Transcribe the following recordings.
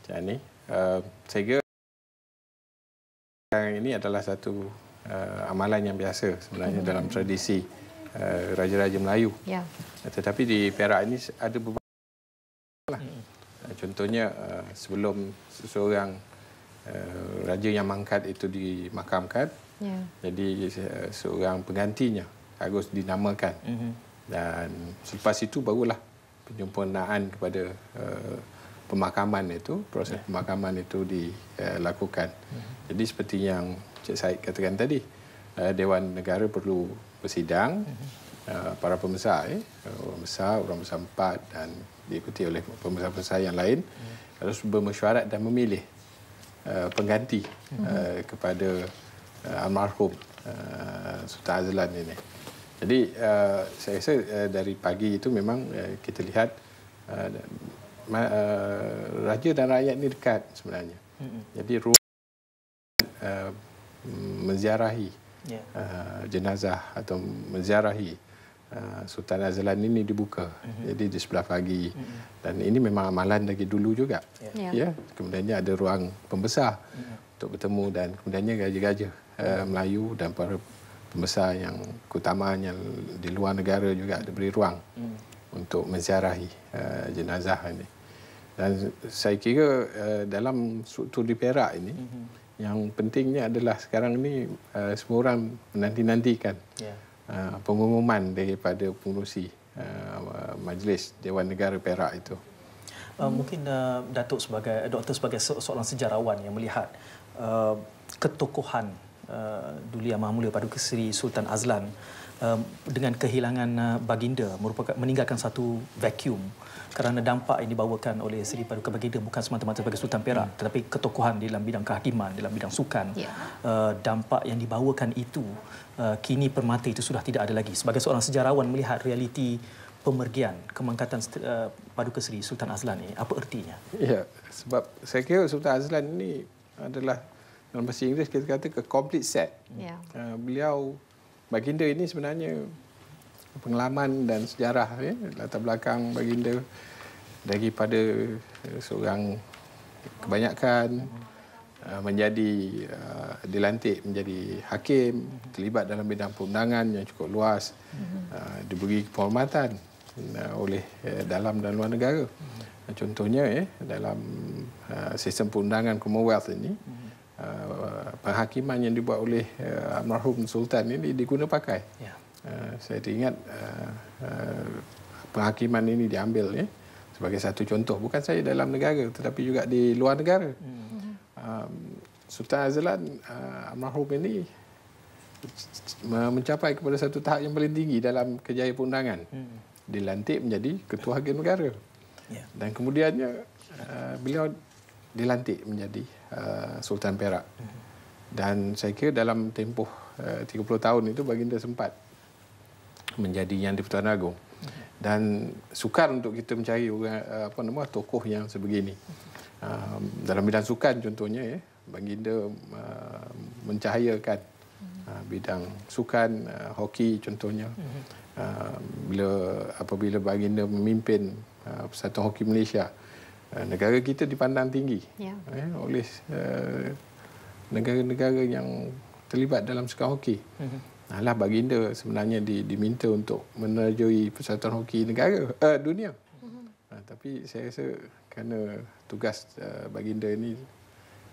Cik Ani. Saya kira ini adalah satu amalan yang biasa sebenarnya dalam tradisi Raja-Raja Melayu. Ya. Tetapi di Perak ini ada beberapa lah. Contohnya sebelum seseorang raja yang mangkat itu dimakamkan, jadi seorang penggantinya harus dinamakan. Dan selepas itu barulah penyempurnaan kepada pemakaman itu, proses pemakaman itu dilakukan. Jadi seperti yang Cik Said katakan tadi, Dewan Negara perlu bersidang, para pembesar, orang besar 4 dan diikuti oleh pembesar-pembesar yang lain, harus bermesyuarat dan memilih pengganti kepada almarhum Sultan Azlan ini. Jadi saya rasa dari pagi itu memang kita lihat raja dan rakyat ini dekat sebenarnya. Jadi menziarahi jenazah atau menziarahi Sultan Azlan ini dibuka. Jadi di sebelah pagi. Dan ini memang amalan dari dulu juga. Ya. Kemudiannya ada ruang pembesar untuk bertemu dan kemudiannya raja-raja Melayu dan para pembesar yang keutamaan yang di luar negara juga diberi ruang untuk menziarahi jenazah ini. Dan saya kira dalam struktur di Perak ini, yang pentingnya adalah sekarang ini semua orang menanti-nantikan pengumuman daripada pengurusi Majlis Dewan Negara Perak itu. Mungkin Doktor sebagai seorang sejarawan yang melihat ketokohan Duli Yang Maha Mulia Paduka Seri Sultan Azlan dengan kehilangan baginda meninggalkan satu vacuum, kerana dampak yang dibawakan oleh Seri Paduka Baginda bukan semata-mata sebagai Sultan Perak, tetapi ketokohan dalam bidang kehakiman, dalam bidang sukan. Dampak yang dibawakan itu kini permata itu sudah tidak ada lagi. Sebagai seorang sejarawan melihat realiti pemergian, kemangkatan Paduka Seri Sultan Azlan ini, apa ertinya? Ya, sebab saya kira Sultan Azlan ini adalah, dalam bahasa Inggeris kita kata ke complete set. Beliau, baginda ini sebenarnya pengalaman dan sejarah, latar belakang baginda daripada seorang kebanyakan dilantik menjadi hakim, terlibat dalam bidang perundangan yang cukup luas, diberi penghormatan oleh dalam dan luar negara. Contohnya dalam sistem perundangan Commonwealth ini, penghakiman yang dibuat oleh almarhum Sultan ini diguna pakai. Saya ingat penghakiman ini diambil sebagai satu contoh, bukan saja dalam negara tetapi juga di luar negara. Sultan Azlan almarhum ini mencapai kepada satu tahap yang paling tinggi dalam kerjaya perundangan. Dilantik menjadi ketua hakim negara. Dan kemudiannya beliau dilantik menjadi Sultan Perak. Dan saya kira dalam tempoh 30 tahun itu baginda sempat menjadi Yang di-Pertuan Agong. Dan sukar untuk kita mencari tokoh yang sebegini. Dalam bidang sukan contohnya, baginda mencahayakan bidang sukan, hoki contohnya. Apabila baginda memimpin Persatuan Hoki Malaysia, negara kita dipandang tinggi oleh negara-negara yang terlibat dalam sukan hoki. Lah baginda sebenarnya diminta untuk menerjui Persatuan Hoki dunia. Tapi saya rasa kerana tugas baginda ini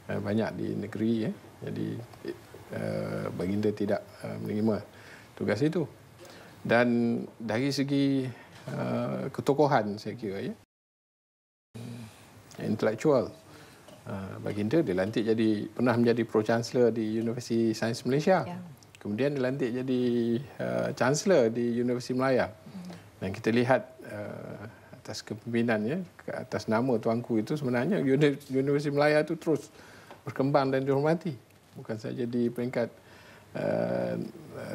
banyak di negeri, jadi baginda tidak menerima tugas itu. Dan dari segi ketokohan saya kira, intelektual, baginda dilantik pernah menjadi Pro-Chancellor di Universiti Sains Malaysia. Kemudian dilantik jadi Chancellor di Universiti Melaya. Dan kita lihat atas kepemimpinannya, atas nama tuanku itu sebenarnya Universiti Melaya itu terus berkembang dan dihormati. Bukan saja di peringkat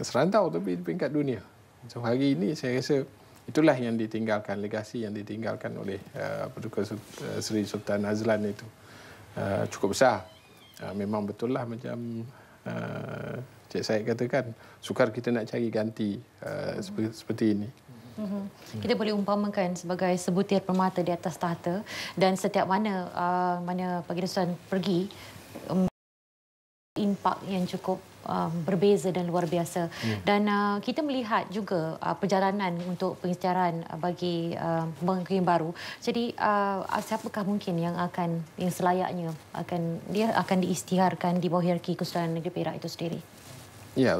serantau tapi di peringkat dunia. So hari ini saya rasa itulah yang ditinggalkan, legasi yang ditinggalkan oleh Paduka Seri Sultan Azlan itu cukup besar. Memang betul lah macam Cik Said katakan, sukar kita nak cari ganti seperti ini. Kita boleh umpamakan sebagai sebutir permata di atas tahta, dan setiap mana Baginda pergi, impak yang cukup berbeza dan luar biasa. Dan kita melihat juga perjalanan untuk pengisytiharan bagi pembangkang yang baru. Jadi siapakah mungkin yang selayaknya akan diisytiharkan di bawah hierarki Kesultanan Negeri Perak itu sendiri? Ya,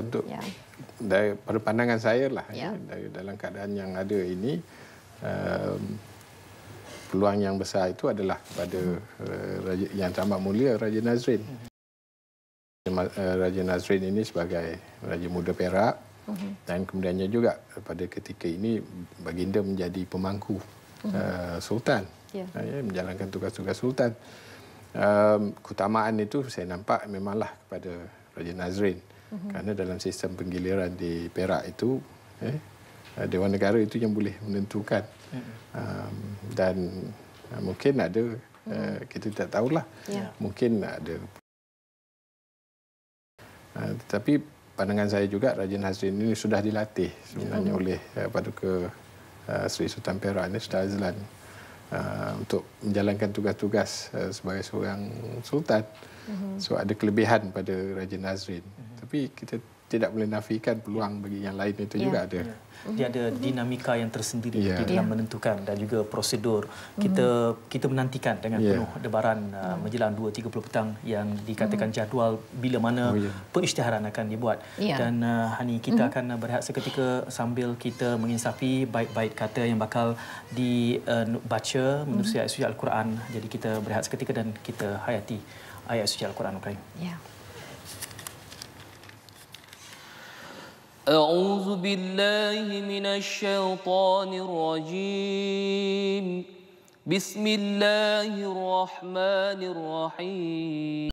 dari pandangan saya lah, dari dalam keadaan yang ada ini, peluang yang besar itu adalah pada Yang Teramat Mulia Raja Nazrin. Raja Nazrin ini sebagai Raja Muda Perak, dan kemudiannya juga pada ketika ini Baginda menjadi pemangku Sultan, menjalankan tugas-tugas Sultan. Keutamaan itu saya nampak memanglah kepada Raja Nazrin, kerana dalam sistem penggiliran di Perak itu Dewan Negara itu yang boleh menentukan, dan mungkin ada, kita tak tahulah, mungkin ada. Tetapi pandangan saya juga Raja Nazrin ini sudah dilatih sebenarnya oleh Paduka Seri Sultan Perak ini, Sultan Azlan, untuk menjalankan tugas-tugas sebagai seorang sultan. So ada kelebihan pada Raja Nazrin. Tapi kita tidak boleh nafikan peluang bagi yang lain itu juga ada. Dia ada dinamika yang tersendiri di dalam menentukan dan juga prosedur. Kita menantikan dengan penuh debaran menjelang 2.30 petang yang dikatakan jadual bila mana pengisytiharan akan dibuat. Dan Hani, kita akan berehat seketika sambil kita menginsafi bait-bait kata yang bakal dibaca menerusi ayat suci Al-Quran. Jadi kita berehat seketika dan kita hayati ayat suci Al-Quran Al-Karim. أعوذ بالله من الشيطان الرجيم بسم الله الرحمن الرحيم